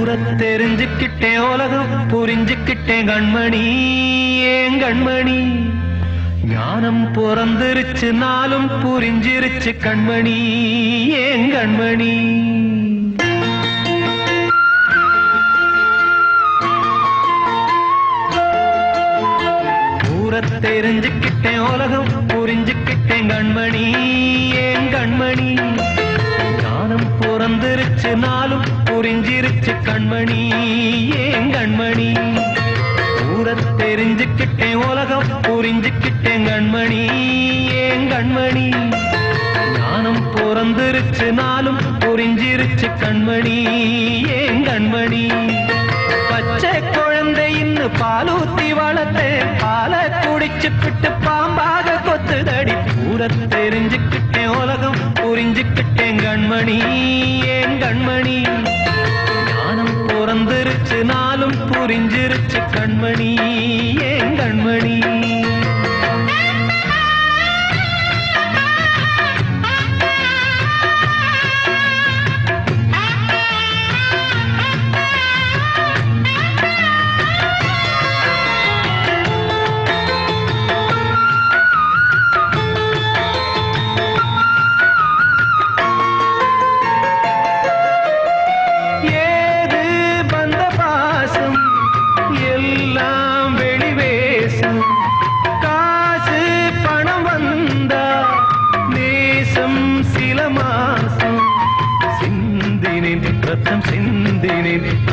தெரிஞ்சுக்கிட்டேன் உலகம் புரிஞ்சுக்கிட்டேன் கண்மணி ஏன் கண்மணி ஞானம் பிறந்திருச்சு நாளும் புரிஞ்சிருச்சு கண்மணி ஏன் கண்மணி தெரிஞ்சுக்கிட்டேன் உலகம் புரிஞ்சுக்கிட்டேன் கண்மணி ஏன் கண்மணி ஞானம் பிறந்திருச்சு நாளும் புரிஞ்சிருச்சு கண்மணி ஏன் கண்மணி தெரிஞ்சுக்கிட்டேன் உலகம் புரிஞ்சுக்கிட்டேன் கண்மணி ஏன் கண்மணி ஞானம் பிறந்திருச்சு நாளும் புரிஞ்சிருச்சு கண்மணி ஏன் கண்மணி பச்சை குழந்தை இன்னும் பாலூத்தி வளர்த்தேன் பால குடிச்சுக்கிட்டு பாம்பாக கொத்துதடி தெரிஞ்சுக்கிட்டேன் உலகம் புரிஞ்சுக்கிட்டேன் கண்மணி ஏன் கண்மணி ஞானம் பிறந்திருச்சு நாளும் புரிஞ்சிருச்சு கண்மணி ஏன் கண்மணி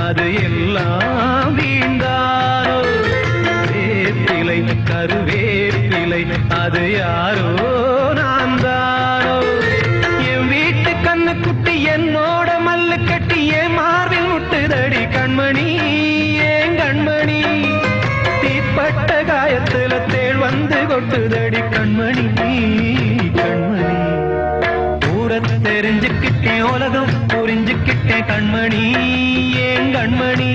அது எல்லாம் வீண்டாரோ வேப்பிலை கருவேப்பிலை அது யாரோ நான் தாரோ என் வீட்டு கண்ணு குட்டி என்னோட மல்லு கட்டி என் மார்பில் முட்டுதடி கண்மணி ஏன் கண்மணி தீப்பட்ட காயத்துல தேள் வந்து கொட்டுதடி கண்மணி கண்மணி தெரிஞ்சுக்கிட்டேன் உலகம் புரிஞ்சுக்கிட்டேன் கண்மணி ஏன் கண்மணி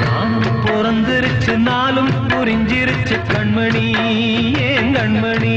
நானும் பிறந்திருச்சு நாளும் புரிஞ்சிருச்சு கண்மணி ஏன் கண்மணி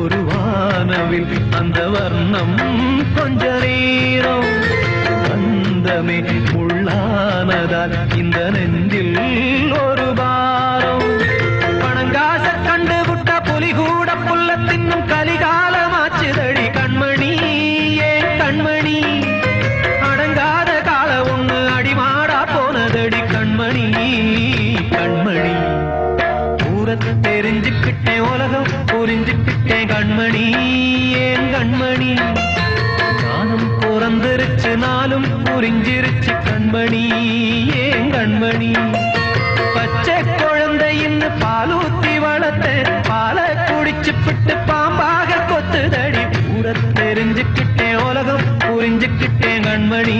ஒரு வானவில் அந்த வர்ணம் கொஞ்ச நேரம் வந்தமே உள்ளானதால் இந்த நெஞ்சில் ஒரு பாரம் பணங்காச கண்டு விட்ட புலி கூட புல்ல தின்னும் கலிகாலமாச்சுதடி கண்மணி ஏன் கண்மணி அடங்காத கால ஒண்ணு அடிமாடா போனதடி கண்மணி கண்மணி தெரிஞ்சுக்கிட்டேன் உலகம் புரிஞ்சுக்கிட்டேன் கண்மணி ஏன் கண்மணி ஞானம் பிறந்திருச்சு நாளும் புரிஞ்சிருச்சு கண்மணி ஏன் கண்மணி பச்சை குழந்தை இன்னும் பாலூத்தி வளர்த்தேன் பால குடிச்சுப்பிட்டு பாம்பாக கொத்துதடி தெரிஞ்சுக்கிட்டேன் உலகம் புரிஞ்சுக்கிட்டேன் கண்மணி